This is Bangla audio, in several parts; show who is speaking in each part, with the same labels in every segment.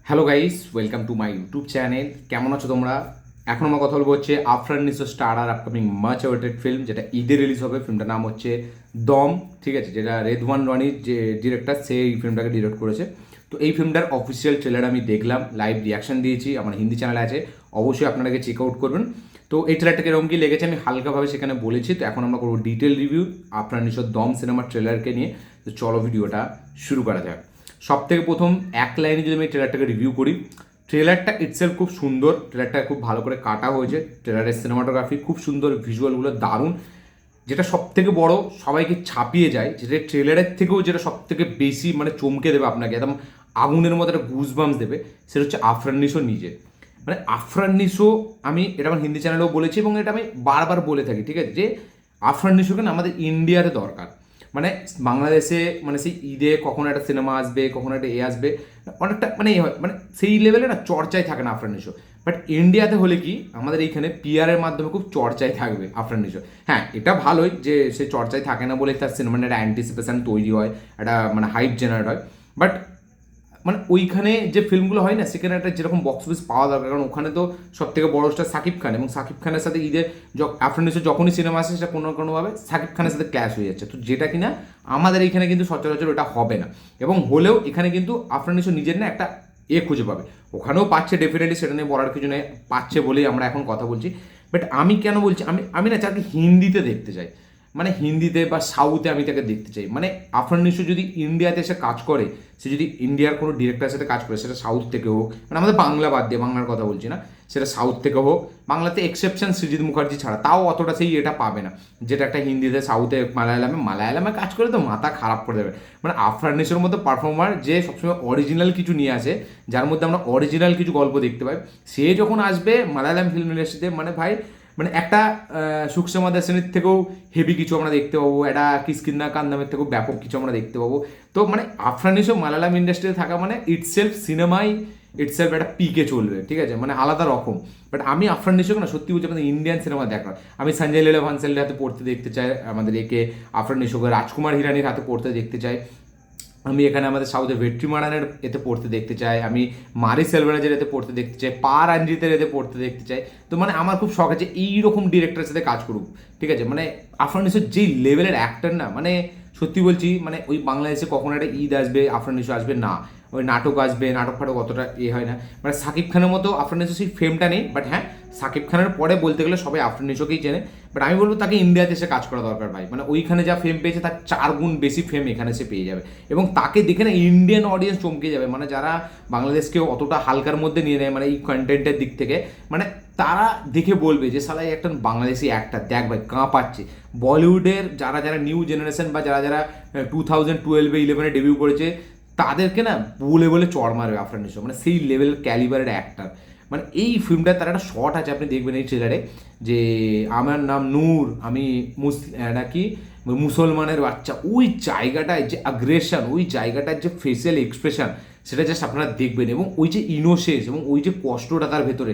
Speaker 1: Hello guys, welcome to my YouTube channel. কেমন আছো তোমরা? এখন আমার কথা বলবো হচ্ছে আফরান নিসো স্টার আর আপকামিং মাচ অ্যাওয়েটেড ফিল্ম, যেটা ঈদে রিলিজ হবে। ফিল্মটার নাম হচ্ছে দম, ঠিক আছে, যেটা রেদওয়ান রনির যে ডিরেক্টর, সে এই ফিল্মটাকে ডিরেক্ট করেছে। তো এই ফিল্মটার অফিসিয়াল ট্রেলার আমি দেখলাম, লাইভ রিয়াকশন দিয়েছি, আমার হিন্দি চ্যানেল আছে, অবশ্যই আপনারাকে চেক আউট করবেন। তো এই ট্রেলারটাকে এরকম কি লেগেছে আমি হালকাভাবে সেখানে বলেছি। তো এখন আমরা করবো ডিটেল রিভিউ আফরান নিসোর দম সিনেমার ট্রেলারকে নিয়ে। তো চলো ভিডিওটা শুরু করা যাক। সব থেকে প্রথম এক লাইনে যদি আমি ট্রেলারটাকে রিভিউ করি, ট্রেলারটা ইটসেলফ খুব সুন্দর, ট্রেলারটা খুব ভালো করে কাটা হয়েছে, ট্রেলারের সিনেমাটোগ্রাফি খুব সুন্দর, ভিজুয়ালগুলো দারুণ। যেটা সব থেকে বড়, সবাইকে ছাপিয়ে যায়, যেটা ট্রেলারের থেকেও যেটা সব থেকে বেশি মানে চমকে দেবে আপনাকে, একদম আগুনের মতো একটা গুজবাম্স দেবে, সেটা হচ্ছে আফরান নিসো নিজে। মানে আফরান নিসো, আমি এটা আমার হিন্দি চ্যানেলেও বলেছি এবং এটা আমি বারবার বলে থাকি, ঠিক আছে, যে আফরান নিসোকে না আমাদের ইন্ডিয়াতে দরকার। মানে বাংলাদেশে মানে সেই ঈদে কখনো একটা সিনেমা আসবে, কখনো একটা আসবে, অনেকটা মানে হয়, মানে সেই লেভেলে না চর্চায় থাকে না আফরান নিসো। বাট ইন্ডিয়াতে হলে কি, আমাদের এইখানে পিআরের মাধ্যমে খুব চর্চায় থাকবে আফরান নিসো। হ্যাঁ, এটা ভালোই যে সে চর্চায় থাকে না বলে তার সিনেমার একটা অ্যান্টিসিপেশন তৈরি হয়, একটা মানে হাইপ জেনারেট হয়। বাট মানে ওইখানে যে ফিল্মগুলো হয় না, সেখানে একটা যেরকম বক্স অফিস পাওয়া দরকার, কারণ ওখানে তো সব থেকে বড় স্টার সাকিব খান, এবং সাকিব খানের সাথে ঈদের আফরান নিসোর যখনই সিনেমা আসে সেটা কোনো না কোনোভাবে সাকিব খানের সাথে ক্ল্যাশ হয়ে যাচ্ছে। তো যেটা কিনা আমাদের এখানে কিন্তু সচরাচর ওটা হবে না, এবং হলেও এখানে কিন্তু আফরান নিসো নিজের না একটা খুঁজে পাবে। ওখানেও পাচ্ছে ডেফিনেটলি, সেটা নিয়ে বলার কিছু নেই, পাচ্ছে বলেই আমরা এখন কথা বলছি। বাট আমি কেন বলছি, আমি আমি না চাকে হিন্দিতে দেখতে চাই, মানে হিন্দিতে বা সাউথে আমি তাকে দেখতে চাই। মানে আফরান নিসো যদি ইন্ডিয়াতে এসে কাজ করে, সে যদি ইন্ডিয়ার কোনো ডিরেক্টরের সাথে কাজ করে, সেটা সাউথ থেকে হোক, মানে আমাদের বাংলা বাদ দিয়ে, বাংলার কথা বলছি না, সেটা সাউথ থেকে হোক, বাংলাতে এক্সেপশন সৃজিত মুখার্জি ছাড়া, তাও অতটা সেই এটা পাবে না যেটা একটা হিন্দিতে, সাউথে, মালায়ালামে কাজ করে তো মাথা খারাপ করে দেবে। মানে আফরান নিসোর মতো পারফর্মার যে সবসময় অরিজিনাল কিছু নিয়ে আসে, যার মধ্যে আমরা অরিজিনাল কিছু গল্প দেখতে পাই, সে যখন আসবে মালায়ালাম ফিল্ম ইন্ডাস্ট্রিতে, মানে ভাই, মানে একটা সুখসেমা সেনের থেকেও হেভি কিছু আমরা দেখতে পাবো, একটা কিসকিন্না কান্দামের থেকেও ব্যাপক কিছু আমরা দেখতে পাবো। তো মানে আফরান নিসো মালায়ালাম ইন্ডাস্ট্রিতে থাকা মানে ইটসেলফ সিনেমাই, ইটসেলফ একটা পিকে চলবে, ঠিক আছে, মানে আলাদা রকম। বাট আমি আফরান নিসোকে না সত্যি বলছি আমাদের ইন্ডিয়ান সিনেমা দেখার, আমি সঞ্জয় লীলা ভানসালের হাতে পড়তে দেখতে চাই, আমাদের একে আফরান নিসোকে রাজকুমার হিরানির হাতে পড়তে দেখতে চাই, আমি এখানে আমাদের সাউথে ভেট্রিমারানের এতে পড়তে দেখতে চাই, আমি মারি সেলভারাজের এতে পড়তে দেখতে চাই, পা রঞ্জিতের এতে পড়তে দেখতে চাই। তো মানে আমার খুব শখ আছে এইরকম ডিরেক্টরের সাথে কাজ করুক, ঠিক আছে। মানে আফরান নিসো যেই লেভেলের অ্যাক্টর না, মানে সত্যি বলছি, মানে ওই বাংলাদেশে কখনো একটা ঈদ আসবে আফরান নিসো আসবে না, ওই নাটক আসবে, নাটক ফাটক অতটা হয় না, মানে সাকিব খানের মতো আফরান নিসো সেই ফেমটা নেই। বাট হ্যাঁ, সাকিব খানের পরে বলতে গেলে সবাই আফরান নিসোকেই চেনে। বাট আমি বলবো তাকে ইন্ডিয়াতে এসে কাজ করা দরকার ভাই, মানে ওইখানে যা ফেম পেয়েছে তার 4 গুণ বেশি ফেম এখানে সে পেয়ে যাবে, এবং তাকে দেখে না ইন্ডিয়ান অডিয়েন্স চমকে যাবে, মানে যারা বাংলাদেশকে অতটা হালকার মধ্যে নিয়ে নেয় মানে এই কন্টেন্টের দিক থেকে, মানে তারা দেখে বলবে যে সালাই একটা বাংলাদেশি অ্যাক্টার, দেখ ভাই কাঁপাচ্ছে। বলিউডের যারা যারা নিউ জেনারেশন বা যারা যারা 2012-11 ডেবিউ করেছে, তাদেরকে না বলে বলে চড় মারবে আফরান নিসো, মানে সেই লেভেলের ক্যালিবারের অ্যাক্টার। মানে এই ফিল্মটার তার একটা শট আছে, আপনি দেখবেন এই ট্রেলারে, যে আমার নাম নূর, আমি নাকি মুসলমানের বাচ্চা, ওই জায়গাটায় যে আগ্রেশন, ওই জায়গাটার যে ফেসিয়াল এক্সপ্রেশন, সেটা জাস্ট আপনারা দেখবেন, এবং ওই যে ইনোসেন্স এবং ওই যে কষ্টটা তার ভেতরে,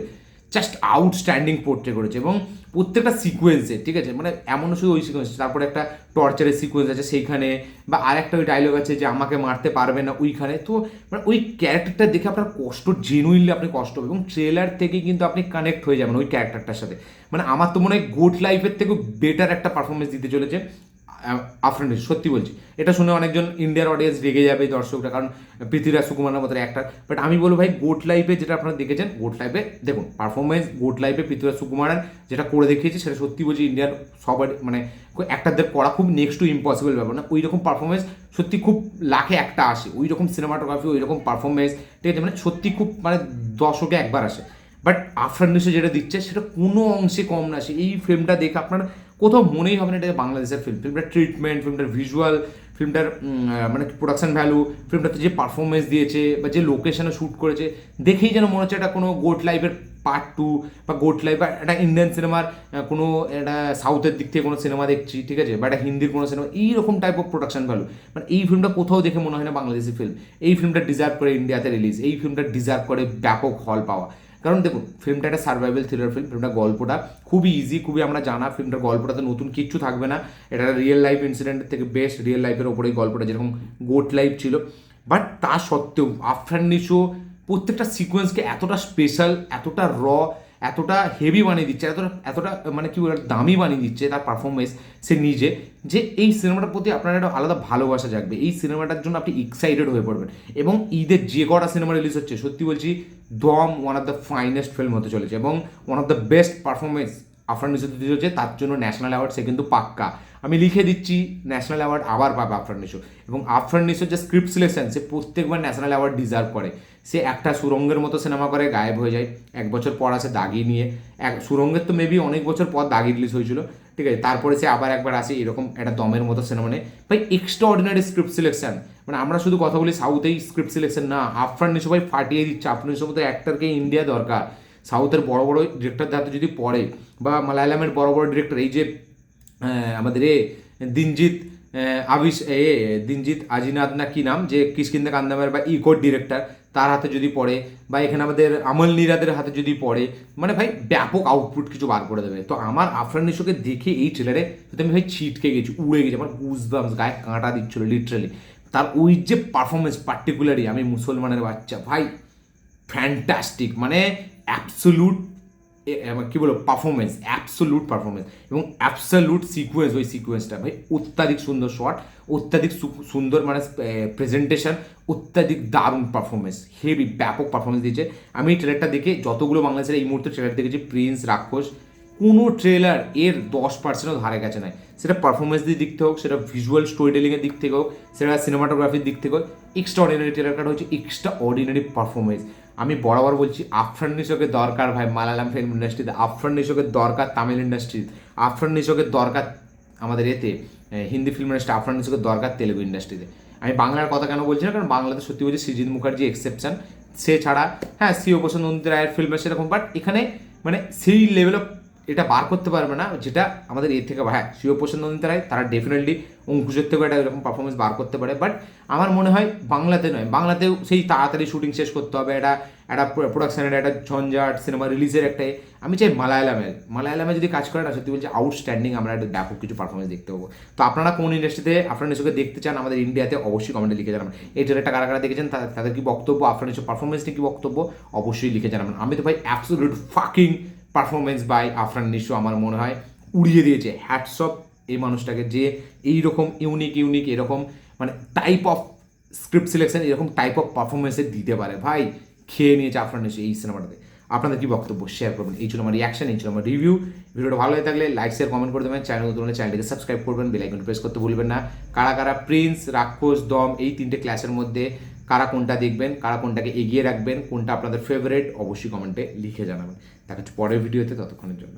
Speaker 1: জাস্ট আউটস্ট্যান্ডিং পোর্ট্রে করেছে। এবং প্রত্যেকটা সিকোয়েন্সে, ঠিক আছে, মানে এমন শুধু ওই সিকোয়েন্স, তারপরে একটা টর্চারের সিকোয়েন্স আছে সেইখানে, বা আরেকটা ওই ডায়লগ আছে যে আমাকে মারতে পারবে না ওইখানে। তো মানে ওই ক্যারেক্টারটা দেখে আপনার কষ্ট, জেনুইনলি আপনি কষ্ট হবে, এবং ট্রেলার থেকে কিন্তু আপনি কানেক্ট হয়ে যাবেন ওই ক্যারেক্টারটার সাথে। মানে আমার তো মনে হয় গোট লাইফের থেকেও বেটার একটা পারফরমেন্স দিতে চলেছে আফরান নিসো, সত্যি বলছি। এটা শুনে অনেকজন ইন্ডিয়ার অডিয়েন্স রেগে যাবে, দর্শকরা, কারণ পৃথ্বীরাজ সুকুমারের মতো অ্যাক্টার। বাট আমি বলবো ভাই, গোট লাইফে যেটা আপনারা দেখেছেন, গোট লাইফে দেখুন পারফরমেন্স, গোট লাইফে পৃথ্বীরাজ সুকুমারের যেটা করে দেখিয়েছে, সেটা সত্যি বলছি ইন্ডিয়ার সবার মানে অ্যাক্টারদের করা খুব নেক্সট টু ইম্পসিবল ব্যাপার না। ওই রকম পারফরমেন্স সত্যি খুব লাখে একটা আসে, ওই রকম সিনেমাটোগ্রাফি, ওই রকম পারফরমেন্স, ঠিক আছে, মানে সত্যি খুব মানে দশকে একবার আসে। বাট আফরান নিসো যেটা দিচ্ছে সেটা কোনো অংশে কম না আসে। এই ফিল্মটা দেখে আপনার কোথাও মনেই হবে না এটা বাংলাদেশের ফিল্ম। ফিল্মটার ট্রিটমেন্ট, ফিল্মটার ভিজুয়াল, ফিল্মটার মানে প্রোডাকশন ভ্যালু, ফিল্মটাতে যে পারফরমেন্স দিয়েছে বা যে লোকেশনে শ্যুট করেছে, দেখেই যেন মনে হচ্ছে এটা কোনো গোট লাইফের পার্ট 2, বা গোট লাইফ বা একটা ইন্ডিয়ান সিনেমার কোনো একটা সাউথের দিক থেকে কোনো সিনেমা দেখছি, ঠিক আছে, বা একটা হিন্দির কোনো সিনেমা, এইরকম টাইপ অফ প্রোডাকশন ভ্যালু। মানে এই ফিল্মটা কোথাও দেখে মনে হয় না বাংলাদেশি ফিল্ম। এই ফিল্মটা ডিজার্ভ করে ইন্ডিয়াতে রিলিজ, এই ফিল্মটা ডিজার্ভ করে ব্যাপক হল পাওয়া। কারণ দেখুন, ফিল্মটা একটা সার্ভাইভাল থ্রিলার ফিল্ম, ফিল্মটা গল্পটা খুবই ইজি, খুবই আমরা জানা, ফিল্মটার গল্পটাতে নতুন কিচ্ছু থাকবে না, এটা রিয়েল লাইফ ইনসিডেন্টের থেকে বেস্ট, রিয়েল লাইফের ওপরেই গল্পটা যেরকম গোট লাইফ ছিল। বাট তা সত্ত্বেও আফরান নিসো প্রত্যেকটা সিকোয়েন্সকে এতটা স্পেশাল, এতটা এতটা হেভি বানিয়ে দিচ্ছে, এতটা মানে কি বলে দামি বানিয়ে দিচ্ছে তার পারফরমেন্স সে নিজে, যে এই সিনেমাটার প্রতি আপনার একটা আলাদা ভালোবাসা জাগবে, এই সিনেমাটার জন্য আপনি এক্সাইটেড হয়ে পড়বেন। এবং ঈদের যে কটা সিনেমা রিলিজ হচ্ছে সত্যি বলছি দম one of the finest film হতে চলেছে, এবং one of the best performance Afran Nisho দিতে চলেছে, তার জন্য ন্যাশনাল অ্যাওয়ার্ড সে কিন্তু পাক্কা। আমি লিখে দিচ্ছি ন্যাশনাল অ্যাওয়ার্ড আবার পাবে আফরান নিশো। এবং আফরান নিশোর যে স্ক্রিপ্ট সিলেকশন, সে প্রত্যেকবার ন্যাশনাল অ্যাওয়ার্ড ডিজার্ভ করে। সে একটা সুরঙ্গের মতো সিনেমা করে গায়েব হয়ে যায়, এক বছর পর আসে দাগি নিয়ে, সুরঙ্গের তো মেবি অনেক বছর পর দাগি রিলিজ হয়েছিল, ঠিক আছে, তারপরে সে আবার একবার আসে এরকম একটা দমের মতো সিনেমা নেই ভাই। এক্সট্রা অর্ডিনারি স্ক্রিপ্ট সিলেকশন, মানে আমরা শুধু কথা বলি সাউথেই স্ক্রিপ্ট সিলেকশন না, আফরান নিশো ভাই ফাটিয়ে দিচ্ছে। আফরান নিশোর মতো অ্যাক্টরকে ইন্ডিয়া দরকার। সাউথের বড় বড় ডিরেক্টরদের হাতে যদি পড়ে, বা মালায়ালামের বড় বড় ডিরেক্টর, এই যে আমাদের দিনজিৎ দিনজিৎ আজিনাদ না কি নাম, যে কিষ্কিন্দা কান্দামের বা ইকোর ডিরেক্টর, তার হাতে যদি পড়ে, বা এখানে আমাদের আমল নিরাদের হাতে যদি পড়ে, মানে ভাই ব্যাপক আউটপুট কিছু বার করে দেবে। তো আমার আফরান নিশোকে দেখে এই ট্রেলারে আমি ভাই ছিটকে গেছি, উড়ে গেছি, আমার গুজবাম্পস, গায়ে কাঁটা দিচ্ছিল লিটারালি। তার ওই যে পারফরমেন্স, পার্টিকুলারলি আমি মুসলমানের বাচ্চা ভাই, ফ্যান্টাস্টিক, মানে অ্যাবসোলুট কী বলবো পারফরমেন্স, অ্যাবসোলুট পারফরমেন্স, এবং অ্যাবসোলুট সিকোয়েন্স, ওই সিকোয়েন্সটা ভাই অত্যাধিক সুন্দর শট, অত্যাধিক সুন্দর মানে প্রেজেন্টেশন, অত্যাধিক দারুণ পারফরমেন্স, হেভি ব্যাপক পারফরমেন্স দিয়েছে। আমি এই ট্রেলারটা দেখে যতগুলো বাংলাদেশের এই মুহূর্তে ট্রেলার দেখেছি, প্রিন্স, রাক্ষস, কোনো ট্রেলার এর 10%ও ধারে কাছে নাই। সেটা পারফরমেন্স দিক থেকে হোক, সেটা ভিজুয়াল স্টোরি টেলিংয়ের দিক থেকে হোক, সেটা সিনেমাটোগ্রাফির দিক থেকে হোক, এক্সট্রা অর্ডিনারি ট্রেলার কাটা হচ্ছে, এক্সট্রা অর্ডিনারি পারফরমেন্স। আমি বরাবর বলছি আফরান নিশোকে দরকার ভাই মালায়ালাম ফিল্ম ইন্ডাস্ট্রিতে, আফরান নিশোকে দরকার তামিল ইন্ডাস্ট্রিতে, আফরান নিশোকে দরকার আমাদের এতে হিন্দি ফিল্ম ইন্ডাস্ট্রি, আফরান নিশোকে দরকার তেলেগু ইন্ডাস্ট্রিতে। আমি বাংলার কথা কেন বলছি না, কারণ বাংলাতে সত্যি বলছি সৃজিত মুখার্জি এক্সেপশন, সে ছাড়া হ্যাঁ শ্রী প্রসাদ নন্দিত রায়ের ফিল্ম সেরকম, বাট এখানে মানে সেই লেভেল অফ এটা বার করতে পারবে না যেটা আমাদের এর থেকে। হ্যাঁ শিবপ্রসাদ নন্দিত রায় তারা ডেফিনেটলি অঙ্কুশের থেকেও একটা এরকম পারফরমেন্স বার করতে পারে, বাট আমার মনে হয় বাংলাতে নয়, বাংলাতেও সেই তাড়াতাড়ি শুটিং শেষ করতে হবে, একটা প্রোডাকশনের একটা ঝঞ্ঝাট, সিনেমা রিলিজের একটাই। আমি চাই মালায়ালামে যদি কাজ করে না, সত্যি বলছি আউটস্ট্যান্ডিং আমরা একটা ব্যাপক কিছু পারফরমেন্স দেখতে পাবো। তো আপনারা কোন ইন্ডাস্ট্রিতে আফরান নিশোকে দেখতে চান আমাদের ইন্ডিয়াতে, অবশ্যই কমেন্টে লিখে জানাবেন। এই ট্রেলারটা কারা কারা দেখেছেন, তাদের কি বক্তব্য, আফরান নিশোর পারফরমেন্স নিয়ে কি বক্তব্য, অবশ্যই লিখে জানাবেন। আমি তো ভাই absolute fucking performance by Afran Nisho আমার মনে হয় উড়িয়ে দিয়েছে। হ্যাটস অফ এই মানুষটাকে, যে এইরকম ইউনিক এরকম মানে টাইপ অফ স্ক্রিপ্ট সিলেকশন, এরকম টাইপ অফ পারফরমেন্সে দিতে পারে ভাই। খেয়ে নিয়েছে আফরান নিশো এই সিনেমাটাতে। আপনাদের কি বক্তব্য শেয়ার করবেন। এই ছিল আমার রিয়াকশন, এই ছিল আমার রিভিউ। ভিডিওটা ভালো হয়ে থাকলে লাইক শেয়ার কমেন্ট করে দেবেন, চ্যানেল নতুন হলে চ্যানেলটিকে সাবস্ক্রাইব করবেন, বেল আইকন প্রেস করতে ভুলবেন না। কারা কারা প্রিন্স, রাক্ষস, দম এই তিনটে ক্লাসের মধ্যে কারা কোনটা দেখবেন, কারা কোনটাকে এগিয়ে রাখবেন, কোনটা আপনাদের ফেভারিট, অবশ্যই কমেন্টে লিখে জানাবেন। দেখা হচ্ছে পরের ভিডিওতে, ততক্ষণের জন্য।